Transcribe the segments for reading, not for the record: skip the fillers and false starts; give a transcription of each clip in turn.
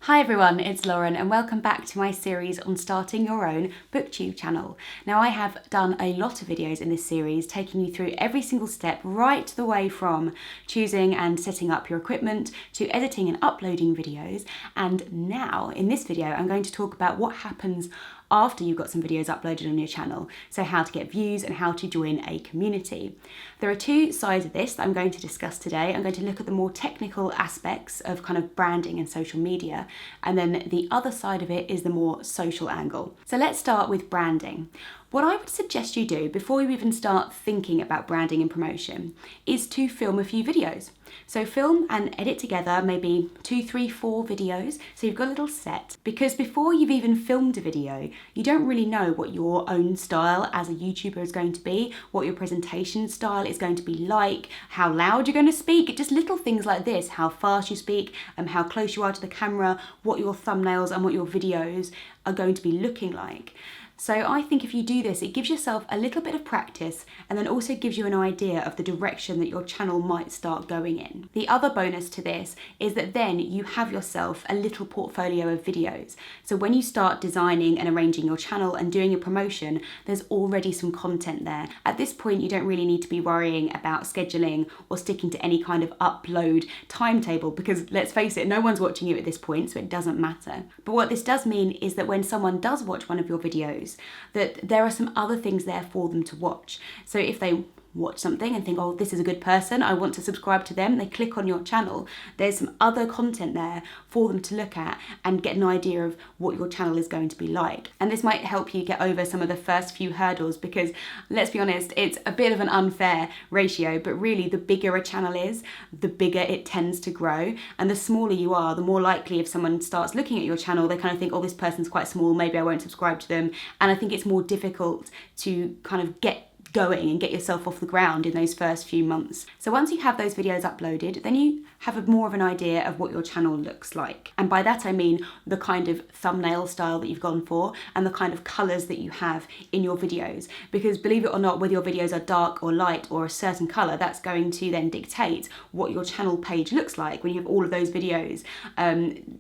Hi everyone, it's Lauren and welcome back to my series on starting your own Booktube channel. Now I have done a lot of videos in this series taking you through every single step right the way from choosing and setting up your equipment to editing and uploading videos, and now in this video I'm going to talk about what happens after you've got some videos uploaded on your channel, so how to get views and how to join a community. There are two sides of this that I'm going to discuss today. I'm going to look at the more technical aspects of kind of branding and social media, and then the other side of it is the more social angle. So let's start with branding. What I would suggest you do before you even start thinking about branding and promotion is to film a few videos. So film and edit together maybe 2, 3, 4 videos, so you've got a little set. Because before you've even filmed a video, you don't really know what your own style as a YouTuber is going to be, what your presentation style is going to be like, how loud you're going to speak, just little things like this, how fast you speak, how close you are to the camera, what your thumbnails and what your videos are going to be looking like. So I think if you do this, it gives yourself a little bit of practice and then also gives you an idea of the direction that your channel might start going in. The other bonus to this is that then you have yourself a little portfolio of videos. So when you start designing and arranging your channel and doing your promotion, there's already some content there. At this point, you don't really need to be worrying about scheduling or sticking to any kind of upload timetable because let's face it, no one's watching you at this point, so it doesn't matter. But what this does mean is that when someone does watch one of your videos, that there are some other things there for them to watch. So if they watch something and think, oh, this is a good person, I want to subscribe to them, they click on your channel, there's some other content there for them to look at and get an idea of what your channel is going to be like. And this might help you get over some of the first few hurdles because, let's be honest, it's a bit of an unfair ratio, but really the bigger a channel is, the bigger it tends to grow, and the smaller you are, the more likely if someone starts looking at your channel, they kind of think, oh, this person's quite small, maybe I won't subscribe to them, and I think it's more difficult to kind of get going and get yourself off the ground in those first few months. So once you have those videos uploaded, then you have more of an idea of what your channel looks like. And by that I mean the kind of thumbnail style that you've gone for and the kind of colours that you have in your videos. Because believe it or not, whether your videos are dark or light or a certain colour, that's going to then dictate what your channel page looks like when you have all of those videos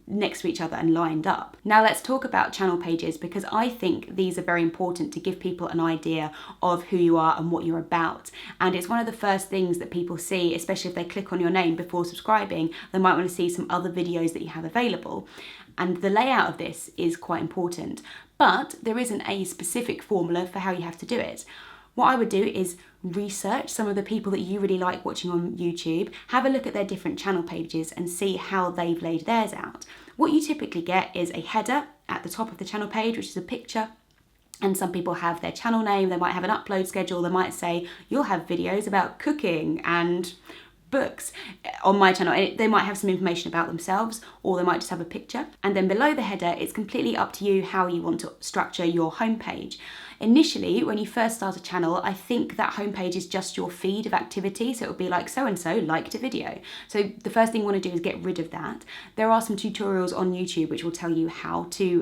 next to each other and lined up. Now let's talk about channel pages because I think these are very important to give people an idea of who you are and what you're about. And it's one of the first things that people see, especially if they click on your name before subscribing. They might want to see some other videos that you have available. And the layout of this is quite important. But there isn't a specific formula for how you have to do it. What I would do is research some of the people that you really like watching on YouTube, have a look at their different channel pages and see how they've laid theirs out. What you typically get is a header at the top of the channel page, which is a picture. And some people have their channel name, they might have an upload schedule, they might say, you'll have videos about cooking and books on my channel. They might have some information about themselves or they might just have a picture. And then below the header, it's completely up to you how you want to structure your homepage. Initially, when you first start a channel, I think that homepage is just your feed of activity. So it would be like so-and-so liked a video. So the first thing you want to do is get rid of that. There are some tutorials on YouTube which will tell you how to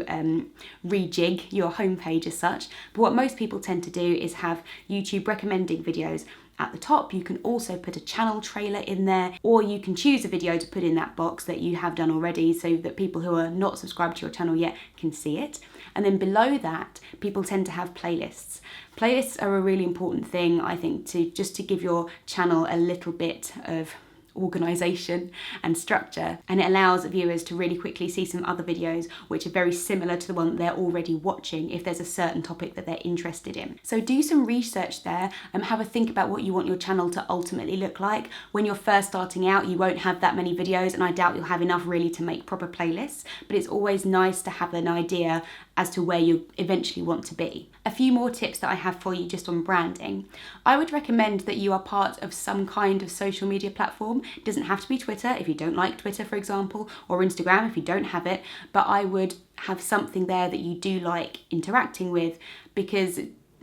rejig your homepage as such. But what most people tend to do is have YouTube recommending videos at the top. You can also put a channel trailer in there, or you can choose a video to put in that box that you have done already so that people who are not subscribed to your channel yet can see it. And then below that, people tend to have playlists. Playlists are a really important thing, I think, to give your channel a little bit of organisation and structure, and it allows viewers to really quickly see some other videos which are very similar to the one that they're already watching if there's a certain topic that they're interested in. So do some research there and have a think about what you want your channel to ultimately look like. When you're first starting out, you won't have that many videos and I doubt you'll have enough really to make proper playlists, but it's always nice to have an idea as to where you eventually want to be. A few more tips that I have for you just on branding. I would recommend that you are part of some kind of social media platform. It doesn't have to be Twitter if you don't like Twitter, for example, or Instagram if you don't have it, but I would have something there that you do like interacting with because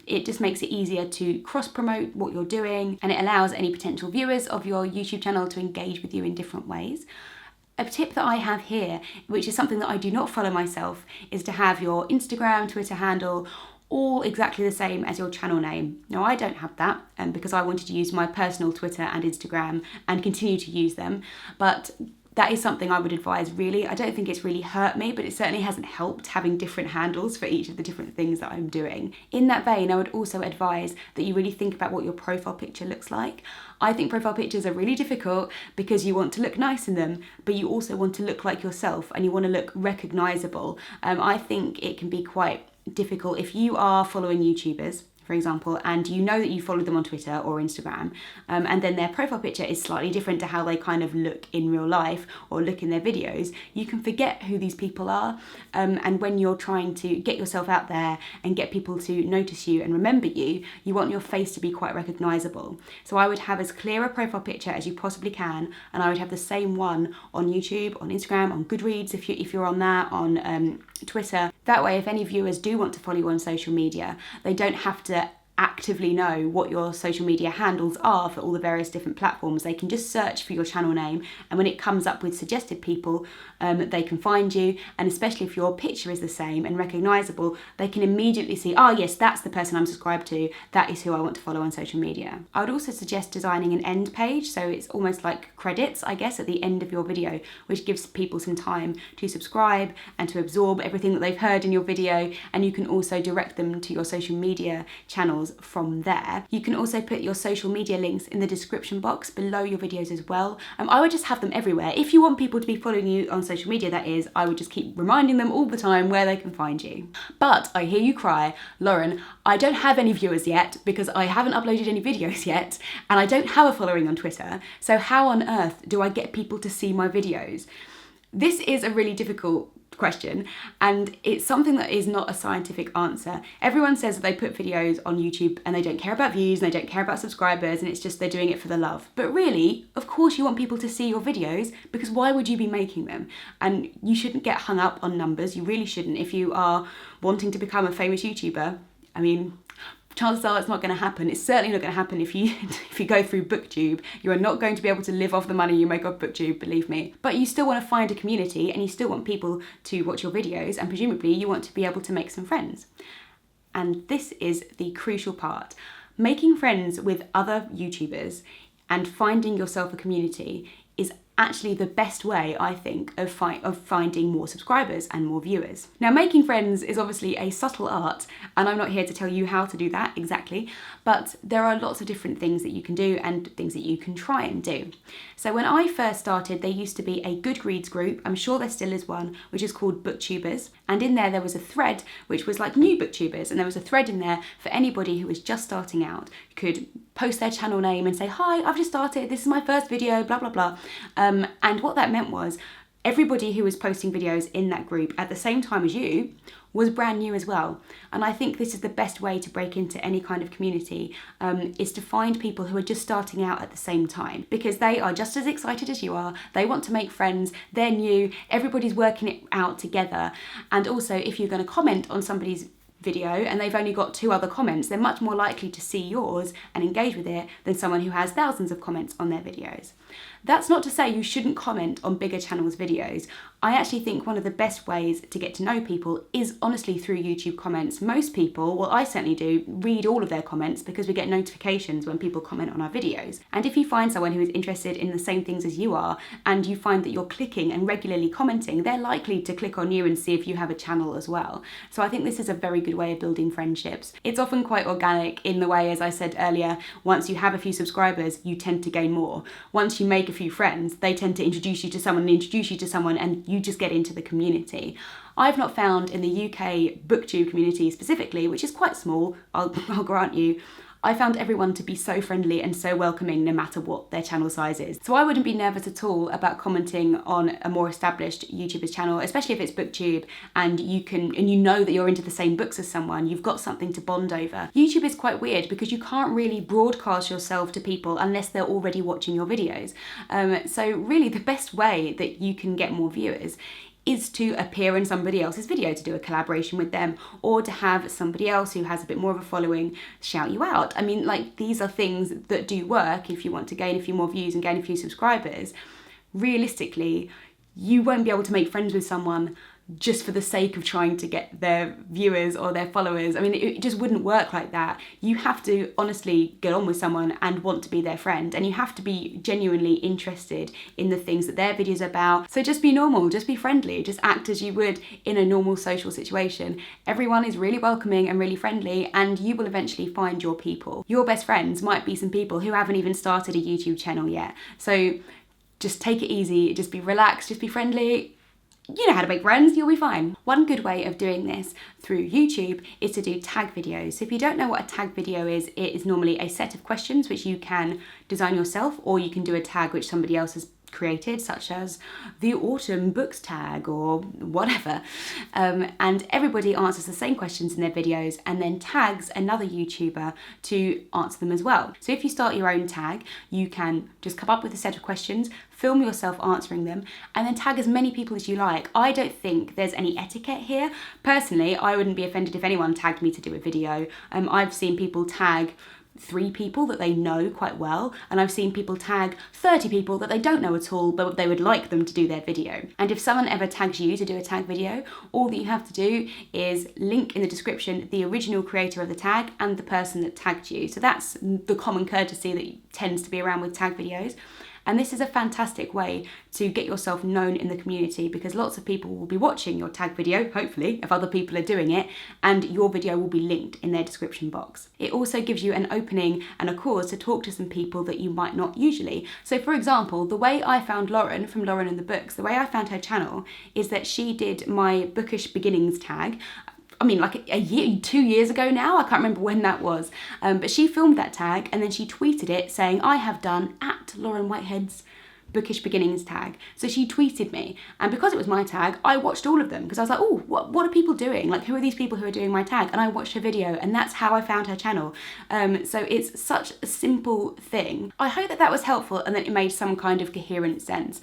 it just makes it easier to cross-promote what you're doing and it allows any potential viewers of your YouTube channel to engage with you in different ways. A tip that I have here, which is something that I do not follow myself, is to have your Instagram, Twitter handle all exactly the same as your channel name. Now I don't have that because I wanted to use my personal Twitter and Instagram and continue to use them, but that is something I would advise really. I don't think it's really hurt me, but it certainly hasn't helped having different handles for each of the different things that I'm doing. In that vein, I would also advise that you really think about what your profile picture looks like. I think profile pictures are really difficult because you want to look nice in them, but you also want to look like yourself and you want to look recognisable. I think it can be quite difficult if you are following YouTubers, for example, and you know that you follow them on Twitter or Instagram, and then their profile picture is slightly different to how they kind of look in real life or look in their videos, you can forget who these people are. And when you're trying to get yourself out there and get people to notice you and remember you, you want your face to be quite recognisable. So I would have as clear a profile picture as you possibly can, and I would have the same one on YouTube, on Instagram, on Goodreads if you're on that, on Twitter. That way, if any viewers do want to follow you on social media, they don't have to actively know what your social media handles are for all the various different platforms. They can just search for your channel name, and when it comes up with suggested people, they can find you, and especially if your picture is the same and recognisable, they can immediately see, oh yes, that's the person I'm subscribed to, that is who I want to follow on social media. I would also suggest designing an end page, so it's almost like credits, I guess, at the end of your video, which gives people some time to subscribe and to absorb everything that they've heard in your video, and you can also direct them to your social media channels from there. You can also put your social media links in the description box below your videos as well. I would just have them everywhere. If you want people to be following you on social media, that is, I would just keep reminding them all the time where they can find you. But I hear you cry, Lauren, I don't have any viewers yet because I haven't uploaded any videos yet, and I don't have a following on Twitter, so how on earth do I get people to see my videos? This is a really difficult question, and it's something that is not a scientific answer. Everyone says that they put videos on YouTube and they don't care about views and they don't care about subscribers, and it's just they're doing it for the love. But really, of course you want people to see your videos, because why would you be making them? And you shouldn't get hung up on numbers. You really shouldn't. If you are wanting to become a famous YouTuber, I mean, chances are it's not going to happen. It's certainly not going to happen if you go through Booktube. You are not going to be able to live off the money you make off Booktube, believe me. But you still want to find a community, and you still want people to watch your videos, and presumably you want to be able to make some friends. And this is the crucial part. Making friends with other YouTubers and finding yourself a community is actually the best way, I think, of finding more subscribers and more viewers. Now, making friends is obviously a subtle art, and I'm not here to tell you how to do that exactly, but there are lots of different things that you can do and things that you can try and do. So when I first started, there used to be a Goodreads group, I'm sure there still is one, which is called Booktubers, and in there was a thread which was like new Booktubers, and there was a thread in there for anybody who was just starting out, could post their channel name and say, hi, I've just started, this is my first video, blah, blah, blah. And what that meant was everybody who was posting videos in that group at the same time as you was brand new as well. And I think this is the best way to break into any kind of community, is to find people who are just starting out at the same time, because they are just as excited as you are, they want to make friends, they're new, everybody's working it out together. And also, if you're going to comment on somebody's video and they've only got 2 other comments, they're much more likely to see yours and engage with it than someone who has thousands of comments on their videos. That's not to say you shouldn't comment on bigger channels' videos. I actually think one of the best ways to get to know people is honestly through YouTube comments. Most people, well, I certainly do, read all of their comments because we get notifications when people comment on our videos. And if you find someone who is interested in the same things as you are, and you find that you're clicking and regularly commenting, they're likely to click on you and see if you have a channel as well. So I think this is a very good way of building friendships. It's often quite organic in the way, as I said earlier, once you have a few subscribers, you tend to gain more. Once you make a few friends, they tend to introduce you to someone, and you just get into the community. I've not found in the UK Booktube community specifically, which is quite small, I'll grant you, I found everyone to be so friendly and so welcoming no matter what their channel size is. So I wouldn't be nervous at all about commenting on a more established YouTuber's channel, especially if it's Booktube and you know that you're into the same books as someone, you've got something to bond over. YouTube is quite weird because you can't really broadcast yourself to people unless they're already watching your videos. So really the best way that you can get more viewers is to appear in somebody else's video, to do a collaboration with them, or to have somebody else who has a bit more of a following shout you out. I mean, like, these are things that do work if you want to gain a few more views and gain a few subscribers. Realistically, you won't be able to make friends with someone just for the sake of trying to get their viewers or their followers. I mean, it just wouldn't work like that. You have to honestly get on with someone and want to be their friend, and you have to be genuinely interested in the things that their videos are about. So just be normal, just be friendly, just act as you would in a normal social situation. Everyone is really welcoming and really friendly, and you will eventually find your people. Your best friends might be some people who haven't even started a YouTube channel yet. So just take it easy, just be relaxed, just be friendly. You know how to make friends, you'll be fine. One good way of doing this through YouTube is to do tag videos. So if you don't know what a tag video is, it is normally a set of questions which you can design yourself, or you can do a tag which somebody else has created, such as the autumn books tag or whatever. And everybody answers the same questions in their videos and then tags another YouTuber to answer them as well. So if you start your own tag, you can just come up with a set of questions, film yourself answering them, and then tag as many people as you like. I don't think there's any etiquette here. Personally, I wouldn't be offended if anyone tagged me to do a video. I've seen people tag 3 people that they know quite well, and I've seen people tag 30 people that they don't know at all, but they would like them to do their video. And if someone ever tags you to do a tag video, all that you have to do is link in the description the original creator of the tag and the person that tagged you. So that's the common courtesy that tends to be around with tag videos. And this is a fantastic way to get yourself known in the community, because lots of people will be watching your tag video, hopefully, if other people are doing it, and your video will be linked in their description box. It also gives you an opening and a cause to talk to some people that you might not usually. So for example, the way I found Lauren from Lauren and the Books, the way I found her channel is that she did my bookish beginnings tag. I mean, like a year, 2 years ago now, I can't remember when that was, but she filmed that tag and then she tweeted it saying, I have done at Lauren Whitehead's bookish beginnings tag. So she tweeted me, and because it was my tag, I watched all of them, because I was like, oh, what are people doing? Like, who are these people who are doing my tag? And I watched her video, and that's how I found her channel. So it's such a simple thing. I hope that that was helpful and that it made some kind of coherent sense.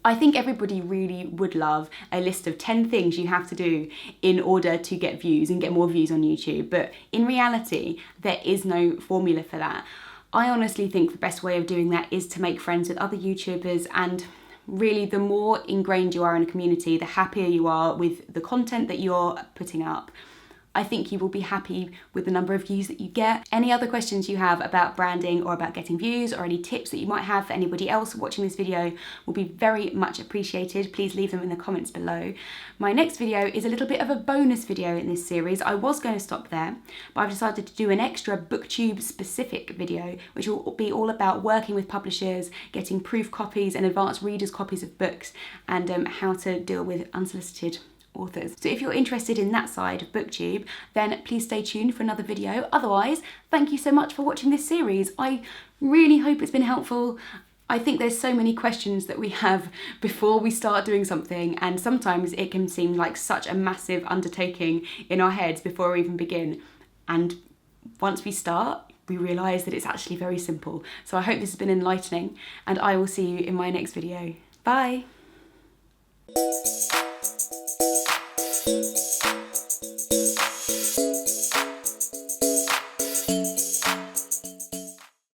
I think everybody really would love a list of 10 things you have to do in order to get views and get more views on YouTube, but in reality, there is no formula for that. I honestly think the best way of doing that is to make friends with other YouTubers, and really the more ingrained you are in a community, the happier you are with the content that you're putting up. I think you will be happy with the number of views that you get. Any other questions you have about branding or about getting views, or any tips that you might have for anybody else watching this video, will be very much appreciated. Please leave them in the comments below. My next video is a little bit of a bonus video in this series. I was going to stop there, but I've decided to do an extra Booktube specific video, which will be all about working with publishers, getting proof copies and advanced readers copies of books, and how to deal with unsolicited authors. So if you're interested in that side of Booktube, then please stay tuned for another video. Otherwise, thank you so much for watching this series. I really hope it's been helpful. I think there's so many questions that we have before we start doing something, and sometimes it can seem like such a massive undertaking in our heads before we even begin. And once we start, we realise that it's actually very simple. So I hope this has been enlightening, and I will see you in my next video. Bye!